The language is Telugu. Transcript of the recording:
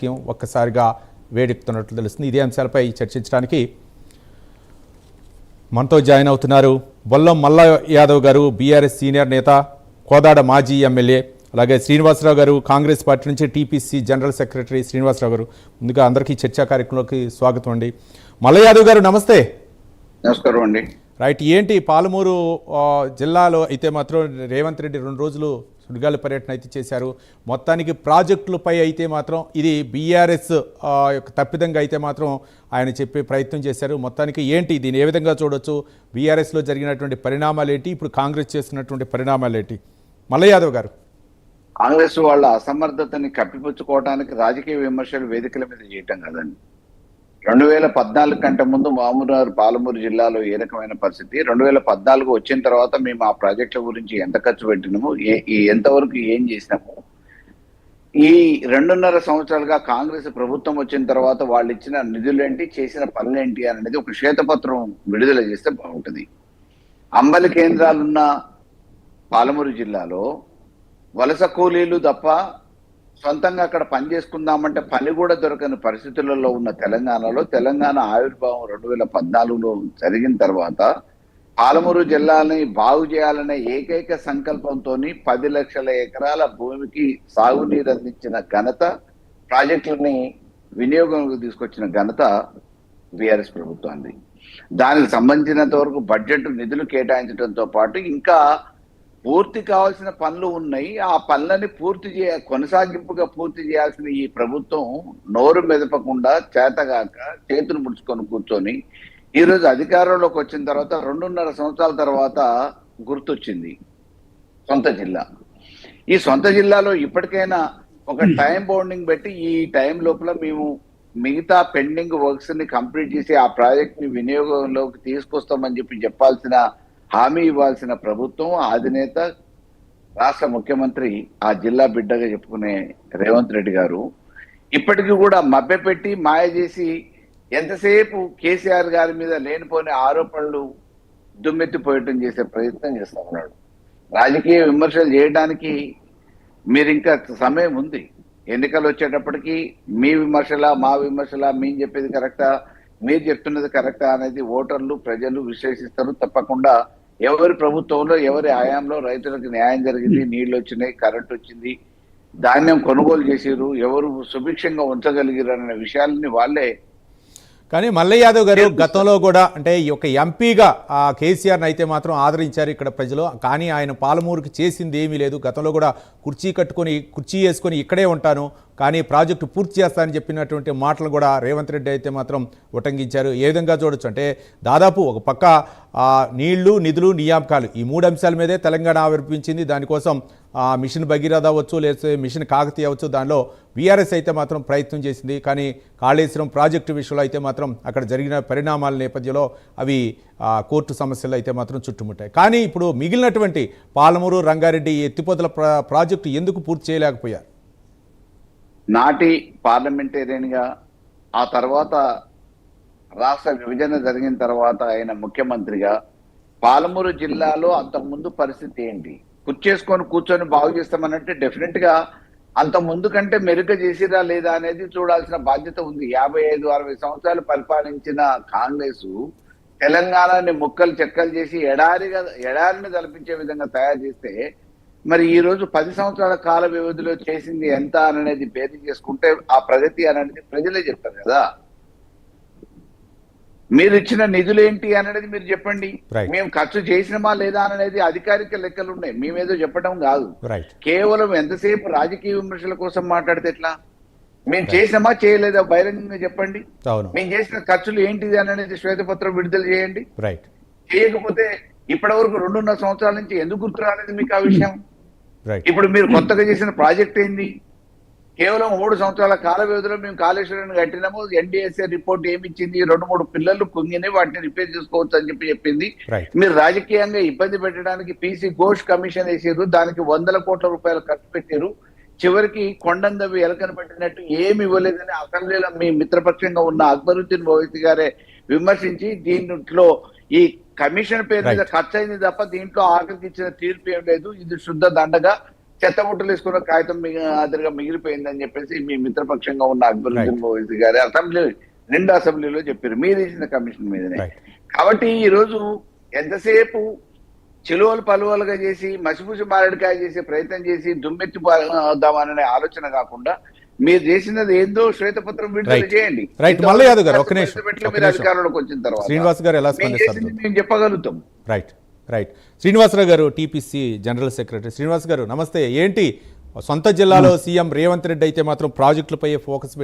రాజకీయం ఒక్కసారిగా వేడెక్కుతున్నట్లు తెలుస్తుంది. ఇదే అంశాలపై చర్చించడానికి మనతో జాయిన్ అవుతున్నారు బొల్లం మల్ల యాదవ్ గారు, బీఆర్ఎస్ సీనియర్ నేత, కోదాడ మాజీ ఎమ్మెల్యే. అలాగే శ్రీనివాసరావు గారు, కాంగ్రెస్ పార్టీ నుంచి టీపీసీ జనరల్ సెక్రటరీ శ్రీనివాసరావు గారు. ముందుగా అందరికీ చర్చా కార్యక్రమంలోకి స్వాగతం అండి. మల్ల యాదవ్ గారు నమస్తే. నమస్కారం అండి. రైట్, ఏంటి పాలమూరు జిల్లాలో అయితే మాత్రం రేవంత్ రెడ్డి 2 రోజులు సుడిగాలి పర్యటన అయితే చేశారు. మొత్తానికి ప్రాజెక్టులపై అయితే మాత్రం ఇది బీఆర్ఎస్ యొక్క తప్పిదంగా అయితే మాత్రం ఆయన చెప్పే ప్రయత్నం చేశారు. మొత్తానికి ఏంటి దీన్ని ఏ విధంగా చూడొచ్చు? బీఆర్ఎస్లో జరిగినటువంటి పరిణామాలు ఏంటి, ఇప్పుడు కాంగ్రెస్ చేస్తున్నటువంటి పరిణామాలు ఏంటి? మల్ల యాదవ్ గారు. కాంగ్రెస్ వాళ్ళ అసమర్థతని కప్పిపుచ్చుకోవడానికి రాజకీయ విమర్శలు వేదికల మీద చేయటం కదండి. 2014 కంటే ముందు పాలమూరు జిల్లాలో ఏ రకమైన పరిస్థితి, 2014 వచ్చిన తర్వాత మేము ఆ ప్రాజెక్టుల గురించి ఎంత ఖర్చు పెట్టినాము, ఎంతవరకు ఏం చేసినాము, ఈ 2.5 సంవత్సరాలుగా కాంగ్రెస్ ప్రభుత్వం వచ్చిన తర్వాత వాళ్ళు ఇచ్చిన నిధులేంటి, చేసిన పనులేంటి అనేది ఒక శ్వేతపత్రం విడుదల చేస్తే బాగుంటుంది. అంబలి కేంద్రాలున్న పాలమూరు జిల్లాలో వలస కూలీలు తప్ప సొంతంగా అక్కడ పని చేసుకుందామంటే పని కూడా దొరకని పరిస్థితులలో ఉన్న తెలంగాణ ఆవిర్భావం 2014లో జరిగిన తర్వాత పాలమూరు జిల్లాని బాగు చేయాలనే ఏకైక సంకల్పంతో 10 లక్షల ఎకరాల భూమికి సాగునీరు అందించిన ఘనత, ప్రాజెక్టులని వినియోగంలోకి తీసుకొచ్చిన ఘనత బీఆర్ఎస్ ప్రభుత్వాన్ని. దానికి సంబంధించినంత వరకు బడ్జెట్ నిధులు కేటాయించడంతో పాటు ఇంకా పూర్తి కావాల్సిన పనులు ఉన్నాయి. ఆ పనులని కొనసాగింపుగా పూర్తి చేయాల్సిన ఈ ప్రభుత్వం నోరు మెదపకుండా చేతగాక చేతులు ముడుచుకొని కూర్చొని ఈరోజు అధికారంలోకి వచ్చిన తర్వాత 2.5 సంవత్సరాల తర్వాత గుర్తొచ్చింది సొంత జిల్లా. ఈ సొంత జిల్లాలో ఇప్పటికైనా ఒక టైం బౌండింగ్ పెట్టి ఈ టైం లోపల మేము మిగతా పెండింగ్ వర్క్స్ ని కంప్లీట్ చేసి ఆ ప్రాజెక్ట్ ని వినియోగంలోకి తీసుకొస్తామని చెప్పాల్సిన హామీ ఇవ్వాల్సిన ప్రభుత్వం, అధినేత, రాష్ట్ర ముఖ్యమంత్రి, ఆ జిల్లా బిడ్డగా చెప్పుకునే రేవంత్ రెడ్డి గారు ఇప్పటికీ కూడా మభ్యపెట్టి మాయ చేసి ఎంతసేపు కేసీఆర్ గారి మీద లేనిపోని ఆరోపణలు దుమ్మెత్తిపోయటం చేసే ప్రయత్నం చేస్తా ఉన్నాడు. రాజకీయ విమర్శలు చేయడానికి మీరు ఇంకా సమయం ఉంది. ఎన్నికలు వచ్చేటప్పటికి మీ విమర్శలా మా విమర్శలా, మేము చెప్పేది కరెక్టా మీరు చెప్తున్నది కరెక్టా అనేది ఓటర్లు ప్రజలు విశ్లేషిస్తారు. తప్పకుండా ఎవరి ప్రభుత్వంలో ఎవరి హయాంలో రైతులకు న్యాయం జరిగింది, నీళ్లు వచ్చినాయి, కరెంట్ వచ్చింది, ధాన్యం కొనుగోలు చేసిరు, ఎవరు సుభిక్షంగా ఉంచగలిగారు అనే విషయాలని వాళ్ళే. కానీ మల్ల యాదవ్ గారు గతంలో కూడా అంటే ఈ యొక్క ఎంపీగా ఆ కేసీఆర్ని అయితే మాత్రం ఆదరించారు ఇక్కడ ప్రజలు. కానీ ఆయన పాలమూరుకి చేసింది ఏమీ లేదు. గతంలో కూడా కుర్చీ వేసుకొని ఇక్కడే ఉంటాను కానీ ప్రాజెక్టు పూర్తి చేస్తానని చెప్పినటువంటి మాటలు కూడా రేవంత్ రెడ్డి అయితే మాత్రం ఉటంకించారు. ఏ విధంగా చూడొచ్చు అంటే దాదాపు ఒక పక్క నీళ్లు, నిధులు, నియామకాలు ఈ 3 అంశాల మీదే తెలంగాణ ఆవిర్భించింది. దానికోసం మిషన్ భగీరథ అవ్వచ్చు, లేకపోతే మిషన్ కాకతీయ అవ్వచ్చు, దానిలో బీఆర్ఎస్ అయితే మాత్రం ప్రయత్నం చేసింది. కానీ కాళేశ్వరం ప్రాజెక్టు విషయంలో అయితే మాత్రం అక్కడ జరిగిన పరిణామాల నేపథ్యంలో అవి కోర్టు సమస్యలు అయితే మాత్రం చుట్టుముట్టాయి. కానీ ఇప్పుడు మిగిలినటువంటి పాలమూరు, రంగారెడ్డి ఎత్తిపోతల ప్రాజెక్టు ఎందుకు పూర్తి చేయలేకపోయారు? నాటి పార్లమెంటేరియన్గా ఆ తర్వాత రాష్ట్ర విభజన జరిగిన తర్వాత ఆయన ముఖ్యమంత్రిగా పాలమూరు జిల్లాలో అంతకుముందు పరిస్థితి ఏంటి, కుర్చేసుకొని కూర్చొని బాగు చేస్తామనంటే డెఫినెట్ గా అంత ముందు కంటే మెరుగ్గా చేసిరా లేదా అనేది చూడాల్సిన బాధ్యత ఉంది. 55-60 సంవత్సరాలు పరిపాలించిన కాంగ్రెస్ తెలంగాణని ముక్కలు చెక్కలు చేసి ఎడారిని తలపించే విధంగా తయారు చేస్తే మరి ఈ రోజు 10 సంవత్సరాల కాల వ్యవధిలో చేసింది ఎంత అనేది భేదం చేసుకుంటే ఆ ప్రగతి అనేది ప్రజలే చెప్తారు కదా. మీరు ఇచ్చిన నిధులు ఏంటి అనేది మీరు చెప్పండి. మేము ఖర్చు చేసినమా లేదా అనేది అధికారిక లెక్కలు ఉన్నాయి, మేమేదో చెప్పడం కాదు. కేవలం ఎంతసేపు రాజకీయ విమర్శల కోసం మాట్లాడితే ఎట్లా? మేము చేసినామా చేయలేదా బహిరంగంగా చెప్పండి. మేము చేసిన ఖర్చులు ఏంటిది అనేది శ్వేతపత్రం విడుదల చేయండి. చేయకపోతే ఇప్పటి వరకు 2.5 సంవత్సరాల నుంచి ఎందుకు గుర్తు రాలేదు మీకు ఆ విషయం? ఇప్పుడు మీరు కొత్తగా చేసిన ప్రాజెక్ట్ ఏంది? కేవలం 3 సంవత్సరాల కాల వ్యవధిలో మేము కాళేశ్వరాన్ని కట్టినాము. NDSA report ఏమిచ్చింది? 2-3 పిల్లలు కుంగినాయి, వాటిని రిపేర్ చేసుకోవచ్చు అని చెప్పింది. మీరు రాజకీయంగా ఇబ్బంది పెట్టడానికి పీసీ ఘోష్ కమిషన్ వేసారు, దానికి 100 కోట్ల రూపాయలు ఖర్చు పెట్టారు. చివరికి కొండందవి ఎలకన పెట్టినట్టు ఏమి ఇవ్వలేదని అసెంబ్లీలో మీ మిత్రపక్షంగా ఉన్న అక్బరుద్దీన్ ఓవైసీ గారే విమర్శించి దీంట్లో ఈ కమిషన్ పేరు మీద ఖర్చు అయింది తప్ప దీంట్లో ఆఖరికి ఇచ్చిన తీర్పు ఏం లేదు, ఇది శుద్ధ దండగా చెత్తబుట్టలు వేసుకున్న కాగితం మాదిరిగా మిగిలిపోయిందని చెప్పేసి మీ మిత్రపక్షంగా ఉన్న అక్బరుద్దీన్ ఓవైసీ గారి రెండు అసెంబ్లీలో చెప్పారు మీరు ఇచ్చిన కమిషన్ మీదనే. రైట్. కాబట్టి ఈ రోజు ఎంతసేపు చెలువలు పలువలుగా చేసి మసిపూసి మారేడుకాయ చేసే ప్రయత్నం చేసి దుమ్మెత్తి వద్దామనే ఆలోచన కాకుండా మీరు చేసినది ఏందో శ్వేతపత్రం విడుదల రైట్. చేయండి. రైట్. మల్లయ్య యాదవ్ గారు ఒక్క నిమిషం, ఒక్క మీరు నిమిషం. అధికారంలోకి వచ్చిన తర్వాత శ్రీనివాస్ గారు ఎలా మేము స్పందిస్తారు? చేసింది మేము చెప్పగలుగుతాం. రైట్ రైట్ శ్రీనివాసరావు గారు టీపీసీ జనరల్ సెక్రటరీ. శ్రీనివాస్ గారు నమస్తే. ఏంటి సొంత జిల్లాలో సీఎం రేవంత్ రెడ్డి అయితే మాత్రం ప్రాజెక్టులపై ఫోకస్ పెట్టి